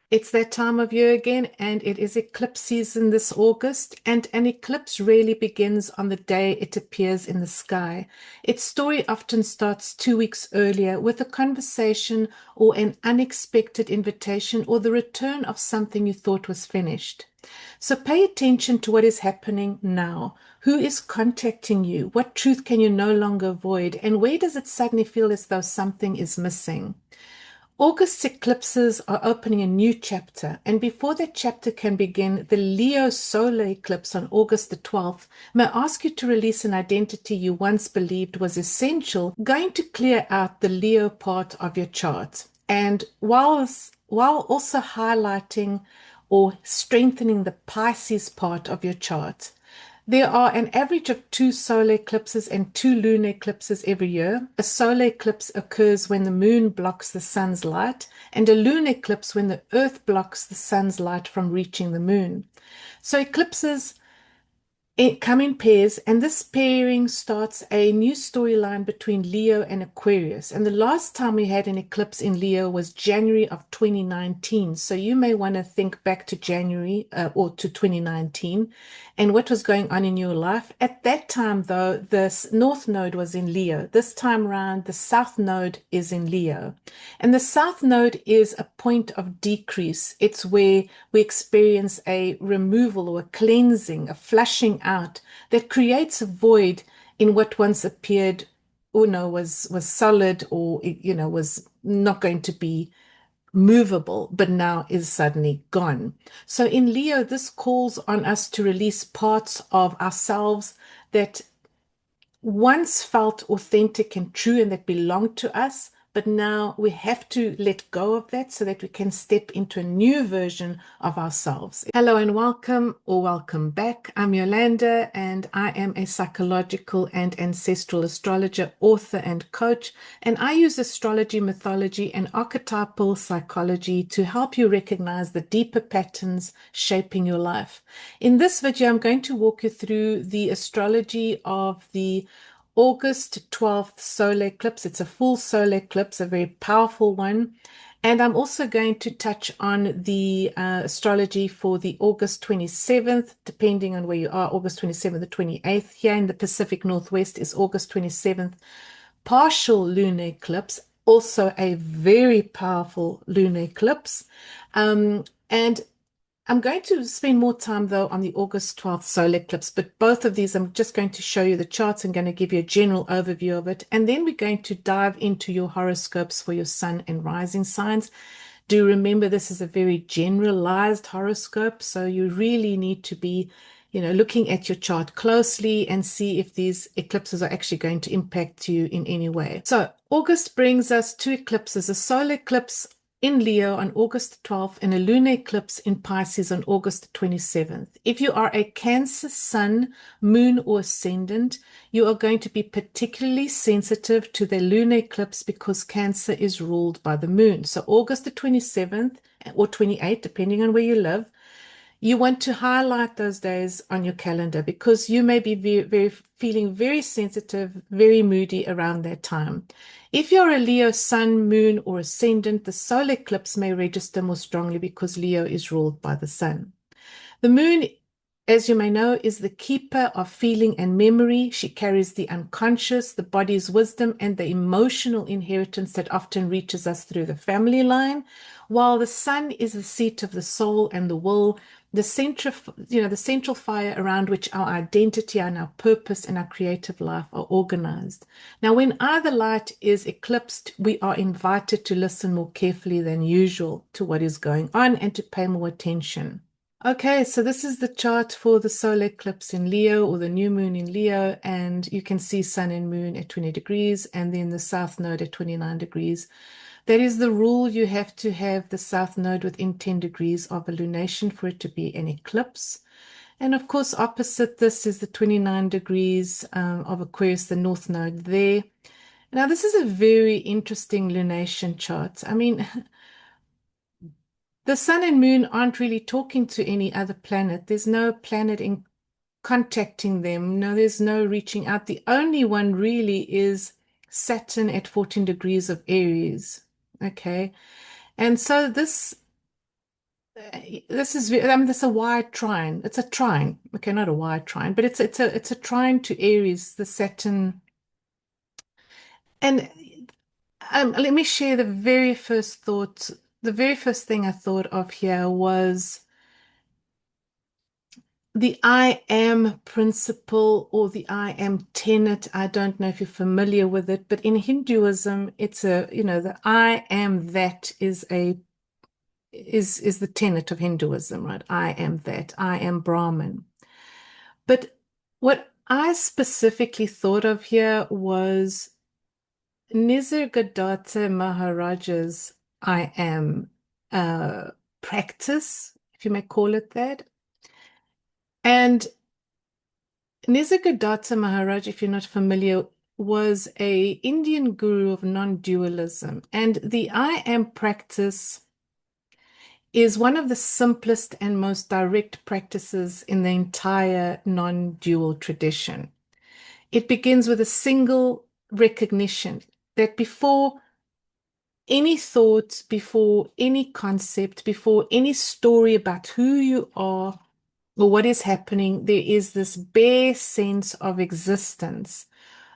It's that time of year again, and it is eclipse season this August. And an eclipse rarely begins on the day it appears in the sky. Its story often starts 2 weeks earlier with a conversation or an unexpected invitation or the return of something you thought was finished. So pay attention to what is happening now. Who is contacting you? What truth can you no longer avoid? And where does it suddenly feel as though something is missing? August eclipses are opening a new chapter, and before that chapter can begin, the Leo Solar Eclipse on August the 12th may ask you to release an identity you once believed was essential, going to clear out the Leo part of your chart. And while also highlighting or strengthening the Pisces part of your chart. There are an average of two solar eclipses and two lunar eclipses every year. A solar eclipse occurs when the moon blocks the sun's light, and a lunar eclipse when the earth blocks the sun's light from reaching the moon. So eclipses come in pairs, and this pairing starts a new storyline between Leo and Aquarius. And the last time we had an eclipse in Leo was January of 2019. So you may want to think back to January or to 2019 and what was going on in your life. At that time, though, the North Node was in Leo. This time around, the South Node is in Leo. And the South Node is a point of decrease. It's where we experience a removal or a cleansing, a flushing out that creates a void in what once appeared or no was solid or was not going to be movable, but now is suddenly gone. So in Leo, this calls on us to release parts of ourselves that once felt authentic and true and that belonged to us, but now we have to let go of that so that we can step into a new version of ourselves. Hello and welcome or welcome back. I'm Yolanda and I am a psychological and ancestral astrologer, author and coach, and I use astrology, mythology, and archetypal psychology to help you recognize the deeper patterns shaping your life. In this video, I'm going to walk you through the astrology of the August 12th solar eclipse. It's a full solar eclipse, a very powerful one. And I'm also going to touch on the astrology for the August 27th, depending on where you are, August 27th or 28th. Here in the Pacific Northwest is August 27th, partial lunar eclipse, also a very powerful lunar eclipse. And I'm going to spend more time, though, on the August 12th solar eclipse, but both of these, I'm just going to show you the charts. I'm going to give you a general overview of it, and then we're going to dive into your horoscopes for your sun and rising signs. Do remember this is a very generalized horoscope, so you really need to be, looking at your chart closely and see if these eclipses are actually going to impact you in any way. So August brings us two eclipses, a solar eclipse in Leo on August 12th and a lunar eclipse in Pisces on August 27th. If you are a Cancer sun, moon, or ascendant, you are going to be particularly sensitive to the lunar eclipse because Cancer is ruled by the moon. So August the 27th or 28th, depending on where you live, you want to highlight those days on your calendar because you may be feeling very sensitive, very moody around that time. If you're a Leo sun, moon, or ascendant, the solar eclipse may register more strongly because Leo is ruled by the sun. The moon, as you may know, is the keeper of feeling and memory. She carries the unconscious, the body's wisdom, and the emotional inheritance that often reaches us through the family line, while the sun is the seat of the soul and the will, the central fire around which our identity and our purpose and our creative life are organized. Now, when either light is eclipsed, we are invited to listen more carefully than usual to what is going on and to pay more attention. Okay, so this is the chart for the solar eclipse in Leo or the new moon in Leo, and you can see sun and moon at 20 degrees and then the south node at 29 degrees. That is the rule. You have to have the south node within 10 degrees of a lunation for it to be an eclipse. And of course, opposite this is the 29 degrees of Aquarius, the north node there. Now, this is a very interesting lunation chart. I mean, the sun and moon aren't really talking to any other planet. There's no planet in contacting them. No, there's no reaching out. The only one really is Saturn at 14 degrees of Aries. Okay. And so this This is, I mean, this is a wide trine. It's a trine. Okay, not a wide trine, but it's a trine to Aries, the Saturn. And let me share the very first thought. The very first thing I thought of here was the I am principle or the I am tenet. I don't know if you're familiar with it, but in Hinduism, it's the I am that is the tenet of Hinduism, right? I am that. I am Brahman. But what I specifically thought of here was Nisargadatta Maharaja's I am uh, practice, if you may call it that. And Nisargadatta Maharaj, if you're not familiar, was a Indian guru of non-dualism. And the I am practice is one of the simplest and most direct practices in the entire non-dual tradition. It begins with a single recognition that before any thought, before any concept, before any story about who you are or what is happening, there is this bare sense of existence,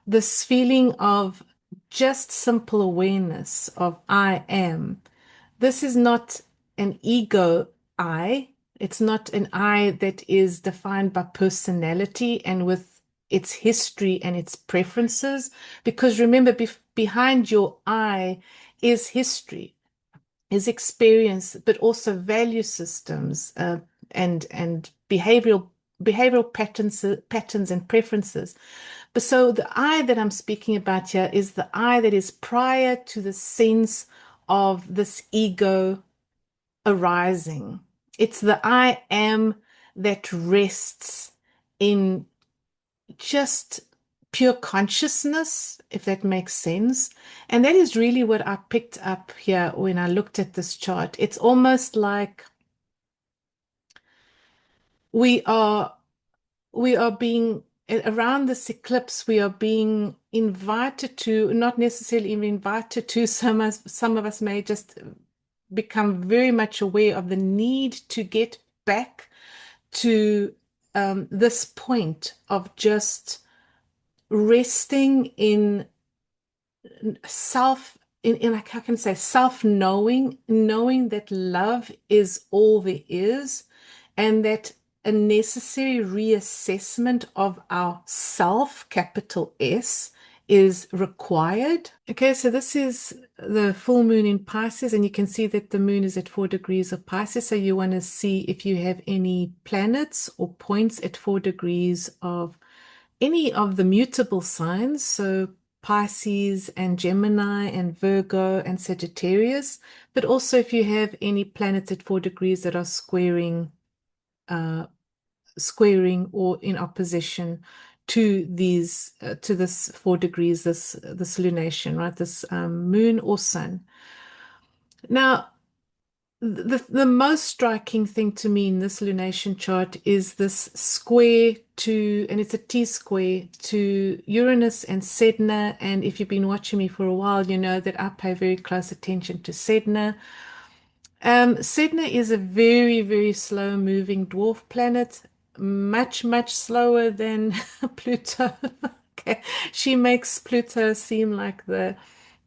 this feeling of just simple awareness of I am. This is not an ego I. It's not an I that is defined by personality and with its history and its preferences. Because remember, behind your I is history, is experience, but also value systems and behavioral patterns and preferences. But so the I that I'm speaking about here is the I that is prior to the sense of this ego arising. It's the I am that rests in just pure consciousness, if that makes sense. And that is really what I picked up here when I looked at this chart. It's almost like we are we are being around this eclipse, we are being invited to, not necessarily even invited to, some of us may just become very much aware of the need to get back to this point of just resting in self in like how can I say self-knowing, knowing that love is all there is, and that a necessary reassessment of our self, capital S, is required. Okay, so this is the full moon in Pisces, and you can see that the moon is at 4 degrees of Pisces. So you want to see if you have any planets or points at 4 degrees of any of the mutable signs. So Pisces and Gemini and Virgo and Sagittarius, but also if you have any planets at 4 degrees that are uh, squaring or in opposition to these to this 4 degrees, this lunation, right? This moon or sun. Now, the most striking thing to me in this lunation chart is this square to, and it's a T square to Uranus and Sedna. And if you've been watching me for a while, you know that I pay very close attention to Sedna. Sedna is a very, very slow moving dwarf planet, much, much slower than Pluto. Okay. She makes Pluto seem like the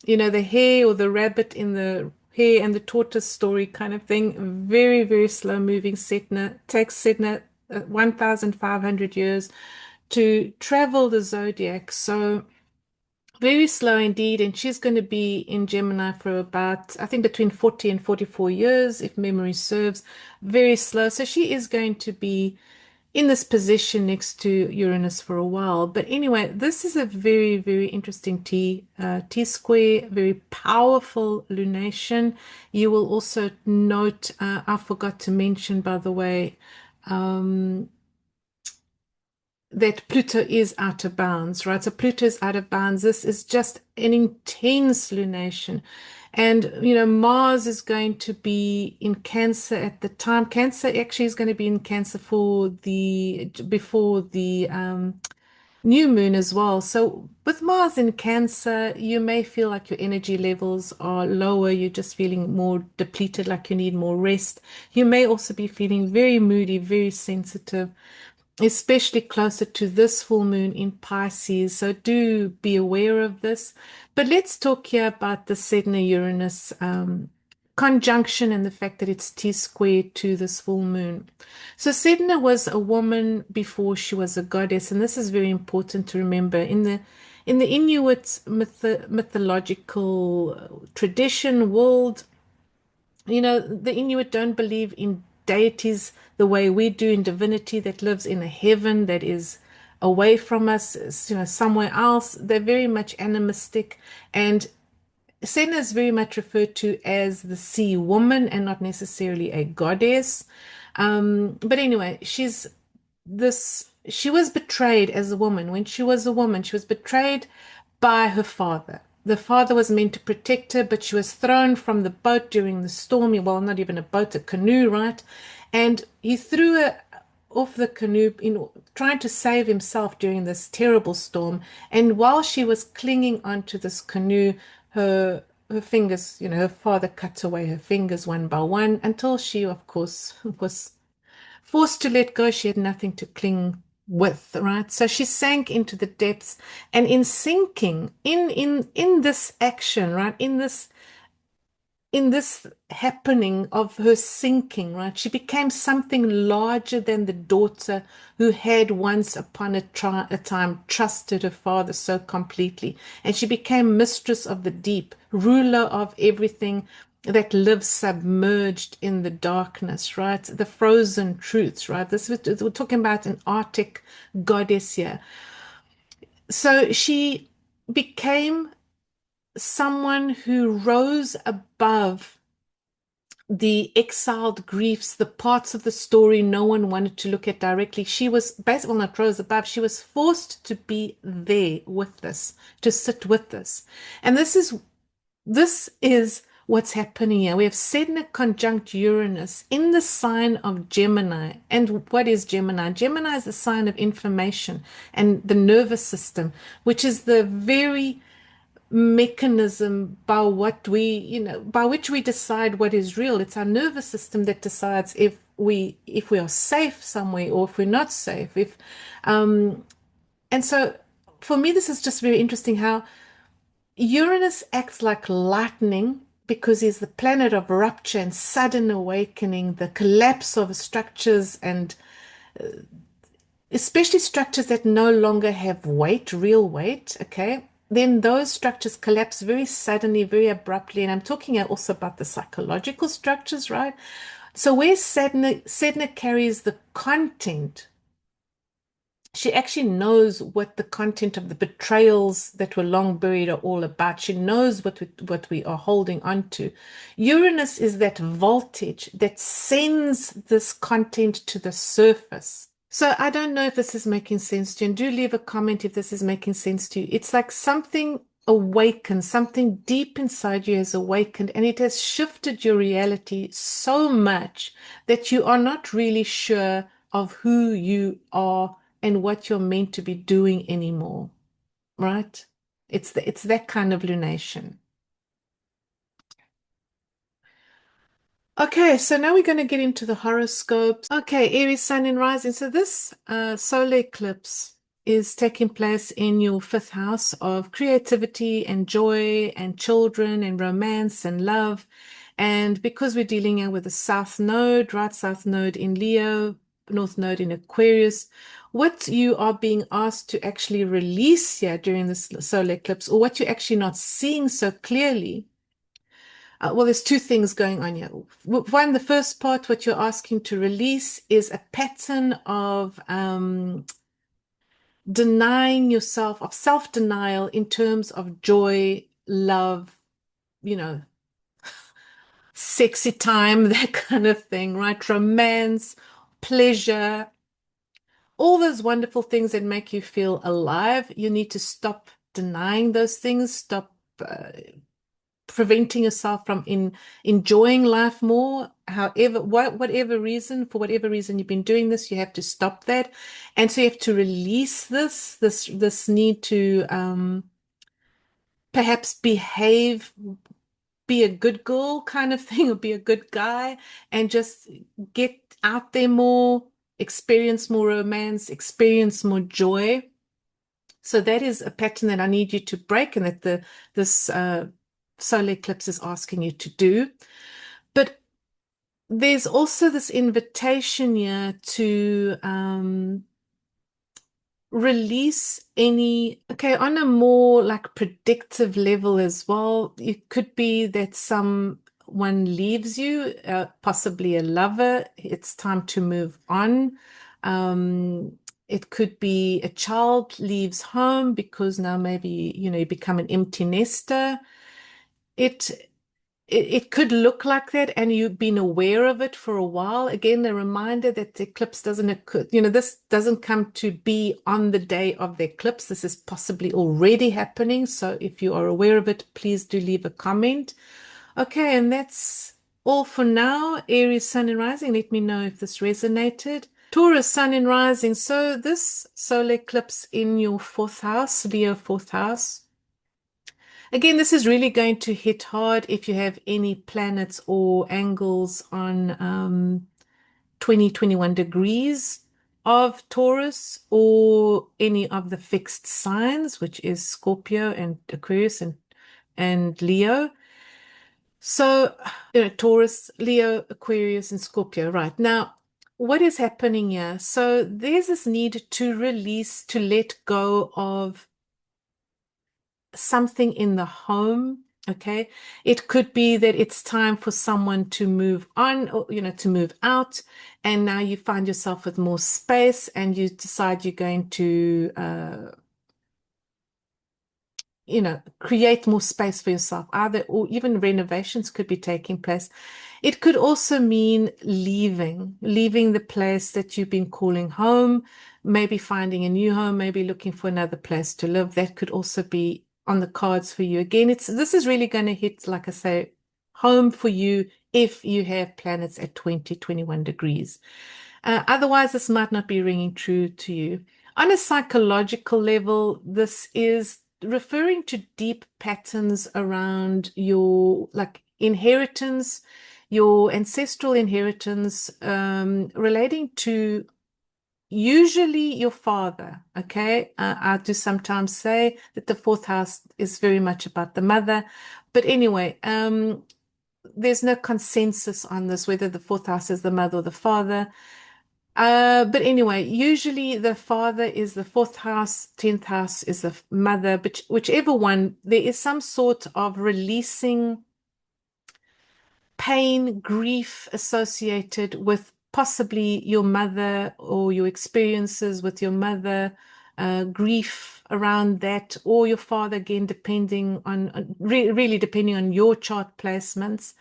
hare or the rabbit in the hare and the tortoise story kind of thing. Very, very slow moving. Sedna takes Sedna 1,500 years to travel the zodiac. So very slow indeed, and she's going to be in Gemini for about, I think, between 40 and 44 years, if memory serves. Very slow. So she is going to be in this position next to Uranus for a while. But anyway, this is a very, very interesting T square, very powerful lunation. You will also note, I forgot to mention, by the way, um, that Pluto is out of bounds, right? So Pluto is out of bounds. This is just an intense lunation. And, Mars is going to be in Cancer at the time. Cancer actually is going to be in Cancer before the new moon as well. So with Mars in Cancer, you may feel like your energy levels are lower. You're just feeling more depleted, like you need more rest. You may also be feeling very moody, very sensitive, especially closer to this full moon in Pisces. So do be aware of this. But let's talk here about the Sedna Uranus conjunction and the fact that it's T squared to this full moon. So Sedna was a woman before she was a goddess, and this is very important to remember. In the Inuit mythological tradition world, the Inuit don't believe in deities the way we do, in divinity that lives in a heaven that is away from us, somewhere else. They're very much animistic, and Senna is very much referred to as the sea woman and not necessarily a goddess. But anyway, she was betrayed as a woman. When she was a woman, she was betrayed by her father. The father was meant to protect her, but she was thrown from the boat during the storm. Well, not even a boat, a canoe, right? And he threw her off the canoe in trying to save himself during this terrible storm. And while she was clinging onto this canoe, her fingers, her father cut away her fingers one by one until she, of course, was forced to let go. She had nothing to cling with, right? So she sank into the depths, and in sinking, in this action, right, in this happening of her sinking, right, she became something larger than the daughter who had once upon a time trusted her father so completely. And she became mistress of the deep, ruler of everything that lives submerged in the darkness, right? The frozen truths, right? We're talking about an Arctic goddess here. So she became someone who rose above the exiled griefs, the parts of the story no one wanted to look at directly. She was basically not rose above. She was forced to be there with us, to sit with us. And this is what's happening here. We have Sedna conjunct Uranus in the sign of Gemini. And what is Gemini? Gemini is the sign of information and the nervous system, which is the very mechanism by which we decide what is real. It's our nervous system that decides if we are safe somewhere or if we're not safe. If and so for me, this is just very interesting how Uranus acts like lightning because he's the planet of rupture and sudden awakening, the collapse of structures, and especially structures that no longer have weight, real weight, okay? Then those structures collapse very suddenly, very abruptly. And I'm talking also about the psychological structures, right? So where Sedna carries the content, she actually knows what the content of the betrayals that were long buried are all about. She knows what we are holding on to. Uranus is that voltage that sends this content to the surface. So I don't know if this is making sense to you. And do leave a comment if this is making sense to you. It's like something awakened, something deep inside you has awakened, and it has shifted your reality so much that you are not really sure of who you are and what you're meant to be doing anymore, right? It's that kind of lunation. Okay, so now we're going to get into the horoscopes. Okay, Aries, Sun, and Rising. So this solar eclipse is taking place in your fifth house of creativity and joy and children and romance and love. And because we're dealing here with the South Node, right? South Node in Leo, North Node in Aquarius, what you are being asked to actually release here during this solar eclipse, or what you're actually not seeing so clearly. Well, there's two things going on here. One, the first part, what you're asking to release is a pattern of denying yourself, of self-denial in terms of joy, love, you know, sexy time, that kind of thing, right? Romance, pleasure, all those wonderful things that make you feel alive. You need to stop denying those things, stop preventing yourself from enjoying life more. however, whatever reason, for whatever reason you've been doing this, you have to stop that. And so you have to release this need to perhaps behave, be a good girl kind of thing, or be a good guy, and just get out there more, experience more romance, experience more joy. So that is a pattern that I need you to break, and that this solar eclipse is asking you to do. But there's also this invitation here to release any, okay, on a more like predictive level as well. It could be that someone leaves you, possibly a lover. It's time to move on. It could be a child leaves home because now maybe, you become an empty nester. It it could look like that, and you've been aware of it for a while. Again, a reminder that the eclipse doesn't occur, this doesn't come to be on the day of the eclipse. This is possibly already happening. So if you are aware of it, please do leave a comment. Okay, and that's all for now. Aries, Sun and Rising. Let me know if this resonated. Taurus, Sun and Rising. So this solar eclipse in your fourth house, Leo fourth house. Again, this is really going to hit hard if you have any planets or angles on 21 degrees of Taurus, or any of the fixed signs, which is Scorpio and Aquarius and Leo. So, Taurus, Leo, Aquarius, and Scorpio. Right. Now, what is happening here? So there's this need to release, to let go of something in the home. Okay, it could be that it's time for someone to move on, or to move out, and now you find yourself with more space, and you decide you're going to create more space for yourself, either, or even renovations could be taking place. It could also mean leaving the place that you've been calling home, maybe finding a new home, maybe looking for another place to live. That could also be on the cards for you. Again, this is really going to hit, like I say, home for you if you have planets at 21 degrees. Otherwise, this might not be ringing true to you. On a psychological level, this is referring to deep patterns around your inheritance, your ancestral inheritance, relating to usually your father. Okay, I do sometimes say that the fourth house is very much about the mother, but anyway, there's no consensus on this, whether the fourth house is the mother or the father. But anyway, usually the father is the fourth house, 10th house is the mother, but whichever one, there is some sort of releasing pain, grief associated with possibly your mother, or your experiences with your mother, grief around that, or your father, again, depending on really depending on your chart placements.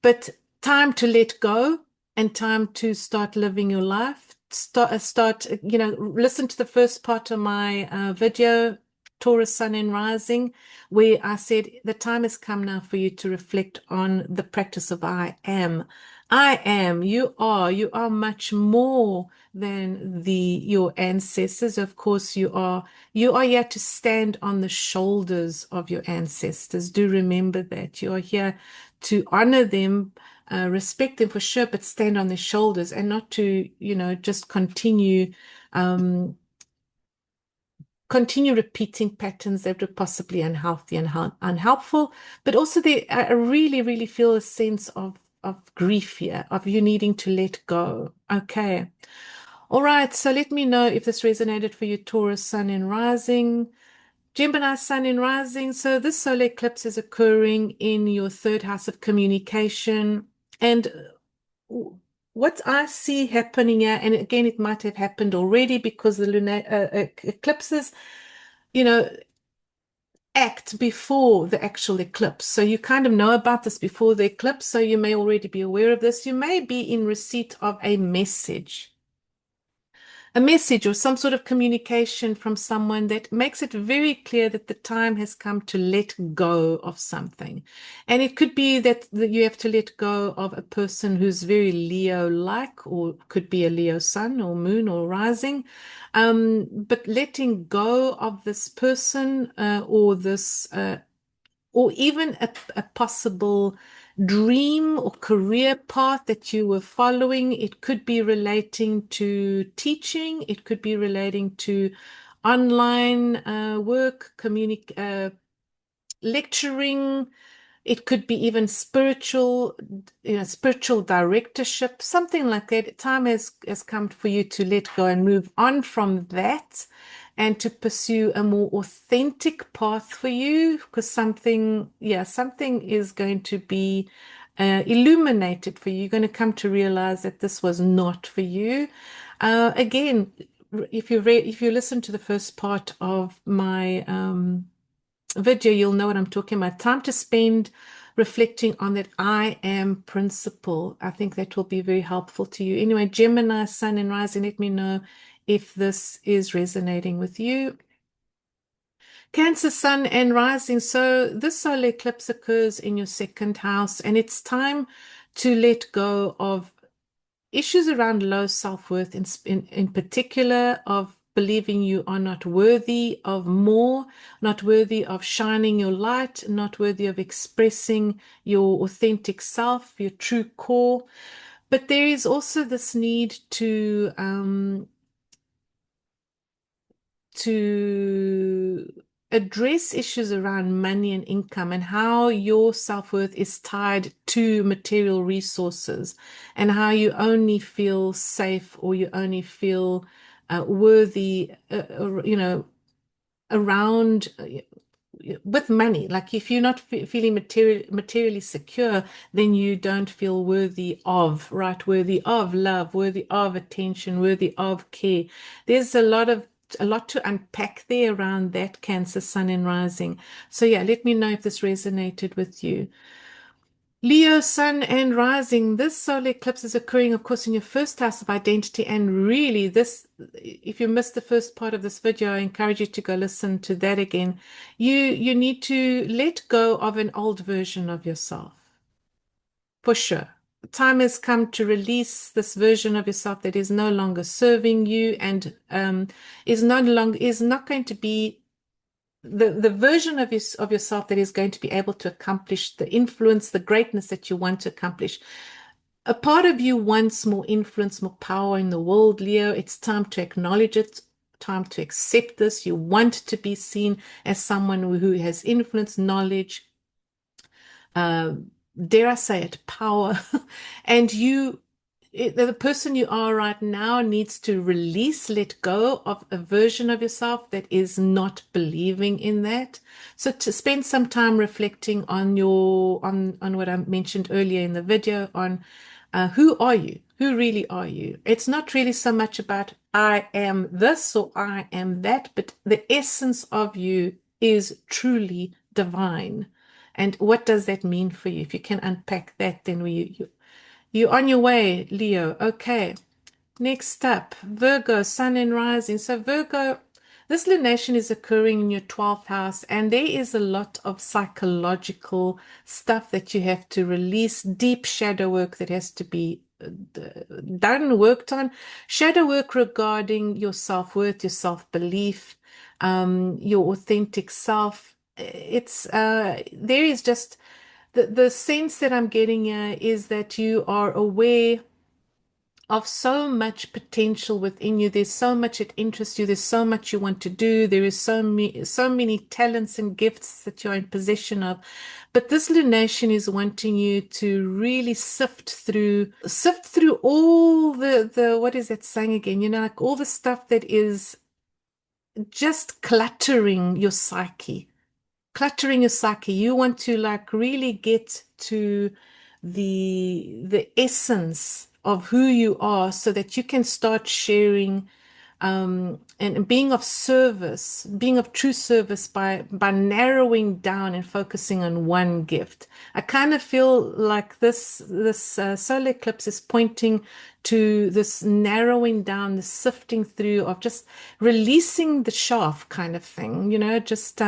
But time to let go, and time to start living your life. Listen to the first part of my video, Taurus, Sun and Rising, where I said the time has come now for you to reflect on the practice of I am. I am, you are much more than your ancestors. Of course, you are here to stand on the shoulders of your ancestors. Do remember that. You are here to honor them, respect them for sure, but stand on their shoulders, and not to, just continue repeating patterns that are possibly unhealthy and unhelpful. But also, I really, really feel a sense of grief here, of you needing to let go. Okay. All right. So let me know if this resonated for you, Taurus, Sun and Rising. Gemini, Sun and Rising. So this solar eclipse is occurring in your third house of communication. And what I see happening here, and again, it might have happened already because the lunar eclipses, act before the actual eclipse. So you kind of know about this before the eclipse. So you may already be aware of this. You may be in receipt of a message a message or some sort of communication from someone that makes it very clear that the time has come to let go of something. And it could be that you have to let go of a person who's very Leo-like, or could be a Leo sun or moon or rising. But letting go of this person or even a possible dream or career path that you were following. It could be relating to teaching, it could be relating to online work, lecturing. It could be even spiritual, spiritual directorship, something like that. Time has come for you to let go and move on from that and to pursue a more authentic path for you, because something is going to be illuminated for you. You're going to come to realize that this was not for you. Again, if you listen to the first part of my video, you'll know what I'm talking about. Time to spend reflecting on that I am principle. I think that will be very helpful to you. Anyway, Gemini, Sun and Rising, let me know if this is resonating with you. Cancer, Sun and Rising. So this solar eclipse occurs in your second house, and it's time to let go of issues around low self-worth, in particular of believing you are not worthy of more, not worthy of shining your light, not worthy of expressing your authentic self, your true core. But there is also this need to address issues around money and income and how your self-worth is tied to material resources, and how you only feel safe or you only feel worthy, around with money. Like if you're not feeling materially secure, then you don't feel worthy of, right? Worthy of love, worthy of attention, worthy of care. There's a lot to unpack there around that, Cancer, Sun and Rising. So yeah, let me know if this resonated with you. Leo, Sun and Rising. This solar eclipse is occurring, of course, in your first house of identity. And really, if you missed the first part of this video, I encourage you to go listen to that again. You need to let go of an old version of yourself, for sure. The time has come to release this version of yourself that is no longer serving you, and is not going to be the version of yourself that is going to be able to accomplish the influence, the greatness that you want to accomplish. A part of you wants more influence, more power in the world, Leo. It's time to acknowledge it, time to accept this. You want to be seen as someone who has influence, knowledge, uh, dare I say it, power. And the person you are right now needs to release, let go of a version of yourself that is not believing in that. So to spend some time reflecting on on what I mentioned earlier in the video on who are you? Who really are you? It's not really so much about I am this or I am that, but the essence of you is truly divine. And what does that mean for you? If you can unpack that, then you're on your way, Leo. Okay. Next up, Virgo, Sun and Rising. So Virgo, this lunation is occurring in your 12th house, and there is a lot of psychological stuff that you have to release, deep shadow work that has to be done, worked on. Shadow work regarding your self-worth, your self-belief, your authentic self. There is just the sense that I'm getting here is that you are aware of so much potential within you. There's so much that interests you. There's so much you want to do. There is so many talents and gifts that you're in possession of. But this lunation is wanting you to really sift through all the what is that saying again? Like all the stuff that is just cluttering your psyche. You want to like really get to the essence of who you are so that you can start sharing and being of service, being of true service by narrowing down and focusing on one gift. I kind of feel like this solar eclipse is pointing to this narrowing down, the sifting through of just releasing the shaft kind of thing, just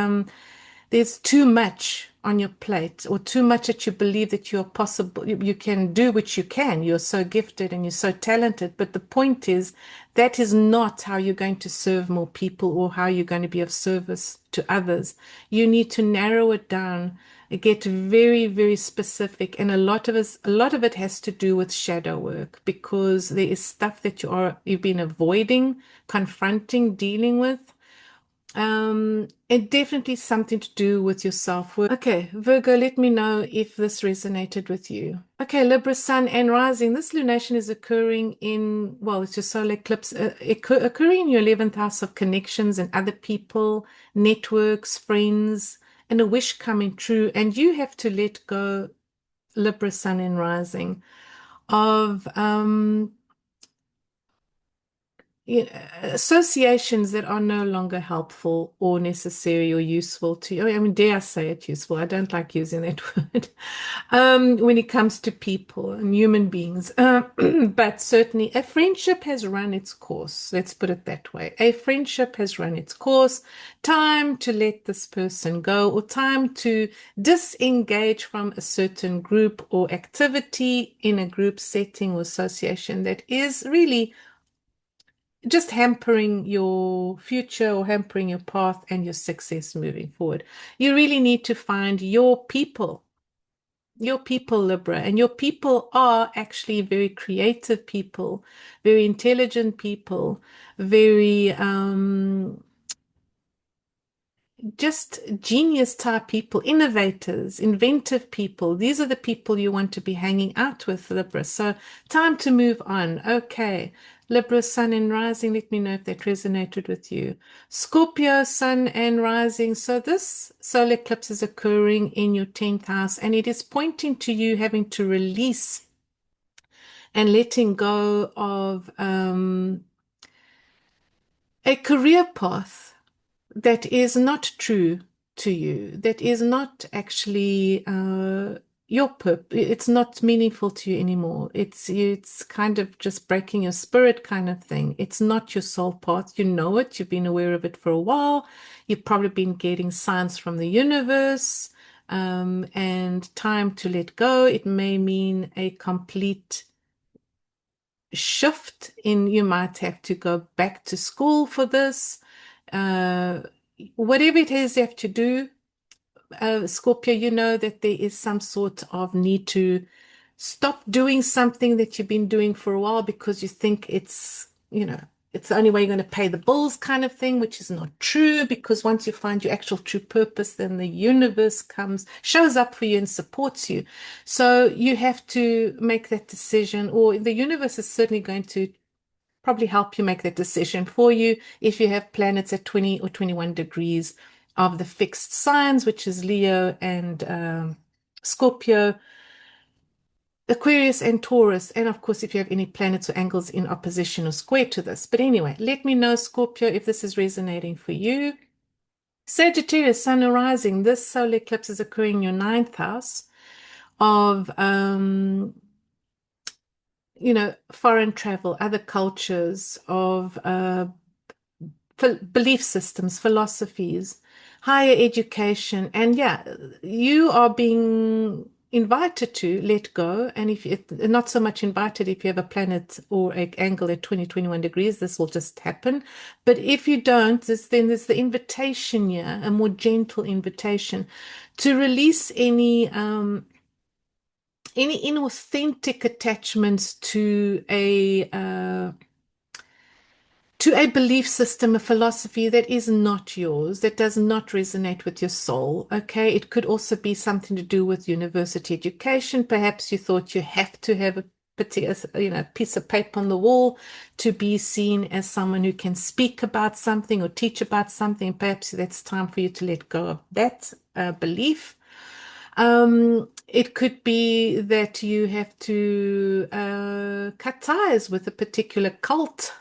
there's too much on your plate or too much that you believe that you're possible, you can do, which you can. You're so gifted and you're so talented. But the point is, that is not how you're going to serve more people or how you're going to be of service to others. You need to narrow it down, get very, very specific. And a lot of it has to do with shadow work because there is stuff that you've been avoiding, confronting, dealing with. It definitely something to do with your self-worth. Okay, Virgo, let me know if this resonated with you. Okay, Libra, Sun and Rising. This lunation is occurring in, well, it's your solar eclipse, occurring in your 11th house of connections and other people, networks, friends, and a wish coming true. And you have to let go, Libra, Sun and Rising, of associations that are no longer helpful or necessary or useful to you. I mean, dare I say it useful? I don't like using that word when it comes to people and human beings. But certainly a friendship has run its course. Let's put it that way. A friendship has run its course. Time to let this person go or time to disengage from a certain group or activity in a group setting or association that is really just hampering your future or hampering your path and your success moving forward. You really need to find your people, Libra, and your people are actually very creative people, very intelligent people, very just genius type people, innovators, inventive people. These are the people you want to be hanging out with, Libra. So time to move on. Okay. Libra, Sun and Rising, let me know if that resonated with you. Scorpio, Sun and Rising. So this solar eclipse is occurring in your 10th house, and it is pointing to you having to release and letting go of a career path that is not true to you, that is not actually your purpose. It's not meaningful to you anymore. It's kind of just breaking your spirit kind of thing. It's not your soul path. You know it. You've been aware of it for a while. You've probably been getting signs from the universe, and time to let go. It may mean a complete shift in you might have to go back to school for this. Uh, Whatever it is you have to do, Scorpio, you know that there is some sort of need to stop doing something that you've been doing for a while because you think it's the only way you're going to pay the bills kind of thing, which is not true because once you find your actual true purpose, then the universe shows up for you and supports you. So you have to make that decision, or the universe is certainly going to probably help you make that decision for you if you have planets at 20 or 21 degrees of the fixed signs, which is Leo and Scorpio, Aquarius and Taurus, and of course, if you have any planets or angles in opposition or square to this. But anyway, let me know, Scorpio, if this is resonating for you. Sagittarius, Sun arising. This solar eclipse is occurring in your 9th house of, foreign travel, other cultures, of belief systems, philosophies, higher education. And yeah, you are being invited to let go. And if it not so much invited, if you have a planet or an angle at 20, 21 degrees, this will just happen. But if you don't, then there's the invitation here, a more gentle invitation to release any inauthentic attachments to a belief system, a philosophy that is not yours, that does not resonate with your soul. Okay, it could also be something to do with university education. Perhaps you thought you have to have a particular, piece of paper on the wall to be seen as someone who can speak about something or teach about something. Perhaps that's time for you to let go of that belief. It could be that you have to cut ties with a particular cult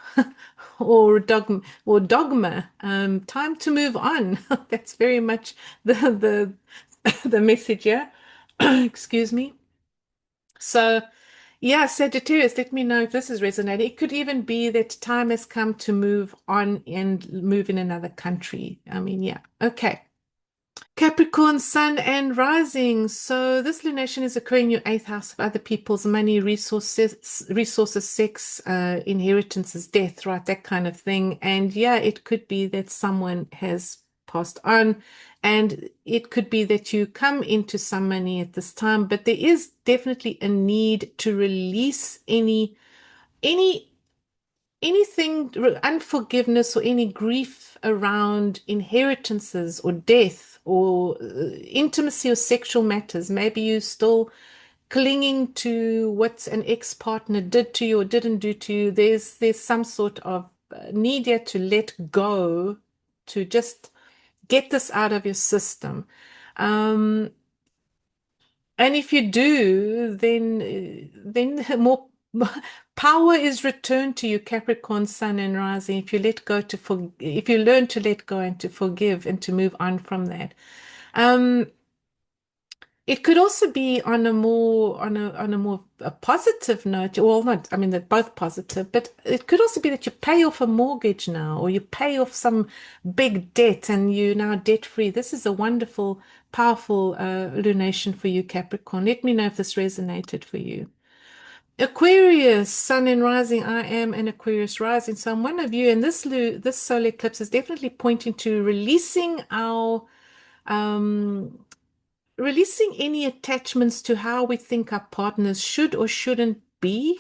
or dogma. Time to move on. That's very much the the message here. Excuse me. So yeah, Sagittarius, let me know if this is resonating. It could even be that time has come to move on and move in another country. I mean, yeah. Okay. Capricorn, Sun and Rising. So this lunation is occurring in your eighth house of other people's money, resources, sex, inheritances, death, right? That kind of thing. And yeah, it could be that someone has passed on, and it could be that you come into some money at this time, but there is definitely a need to release any anything, unforgiveness or any grief around inheritances or death or intimacy or sexual matters. Maybe you're still clinging to what an ex-partner did to you or didn't do to you. There's some sort of need here to let go, to just get this out of your system. Um, and if you do, then more power is returned to you, Capricorn, Sun and Rising. If you let go if you learn to let go and to forgive and to move on from that. Um, it could also be on a positive note. Well, not, I mean, they're both positive, but it could also be that you pay off a mortgage now, or you pay off some big debt and you're now debt free. This is a wonderful, powerful lunation for you, Capricorn. Let me know if this resonated for you. Aquarius, Sun and Rising. I am an Aquarius rising, so I'm one of you. And this solar eclipse is definitely pointing to um, releasing any attachments to how we think our partners should or shouldn't be,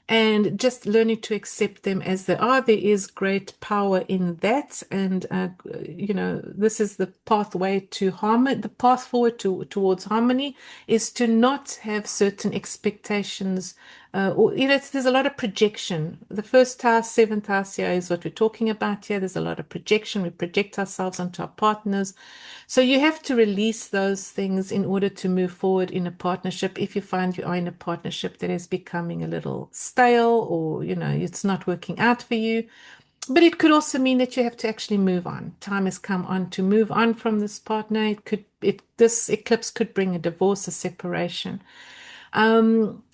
and just learning to accept them as they are. There is great power in that, and this is the pathway to harmony. The path forward towards harmony is to not have certain expectations. Or there's a lot of projection. The first house, seventh house here is what we're talking about here. There's a lot of projection. We project ourselves onto our partners. So you have to release those things in order to move forward in a partnership. If you find you are in a partnership that is becoming a little stale, or it's not working out for you, but it could also mean that you have to actually move on. Time has come on to move on from this partner. This eclipse could bring a divorce, a separation. Um,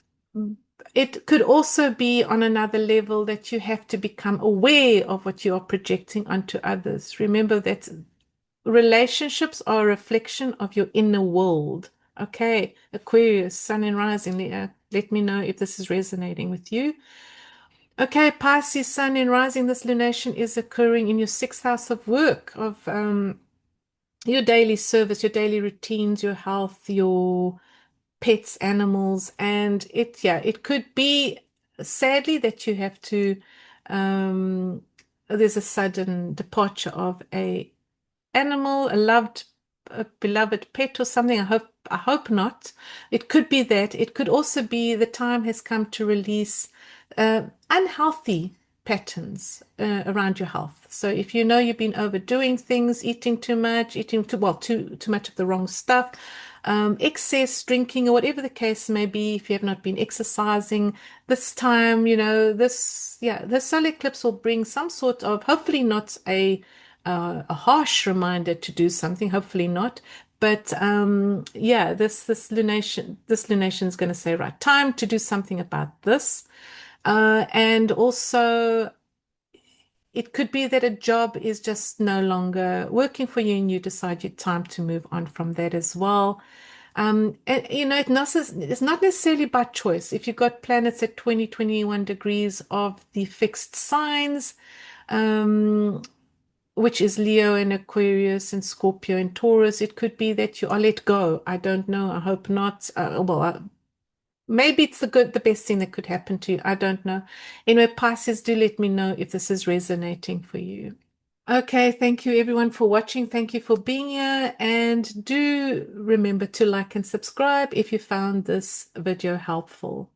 it could also be on another level that you have to become aware of what you are projecting onto others. Remember that relationships are a reflection of your inner world. Okay, Aquarius, Sun and Rising, Leo. Let me know if this is resonating with you. Okay, Pisces, Sun and Rising. This lunation is occurring in your sixth house of work, of your daily service, your daily routines, your health, your pets, animals, and it could be sadly that you have to. Um, there's a sudden departure of a animal, a beloved pet or something. I hope not. It could be that. It could also be the time has come to release unhealthy patterns around your health. So if you know you've been overdoing things, eating too much, eating too much of the wrong stuff, excess drinking, or whatever the case may be, if you have not been exercising this time, this solar eclipse will bring some sort of, hopefully not a harsh reminder to do something, hopefully not. But this lunation is going to say, right, time to do something about this. And also, it could be that a job is just no longer working for you, and you decide it's time to move on from that as well. And it's not necessarily by choice. If you've got planets at 20, 21 degrees of the fixed signs, um, which is Leo and Aquarius and Scorpio and Taurus, it could be that you are let go. I don't know. I hope not. Maybe it's the best thing that could happen to you. I don't know. Anyway, Pisces, do let me know if this is resonating for you. Okay, thank you everyone for watching. Thank you for being here. And do remember to like and subscribe if you found this video helpful.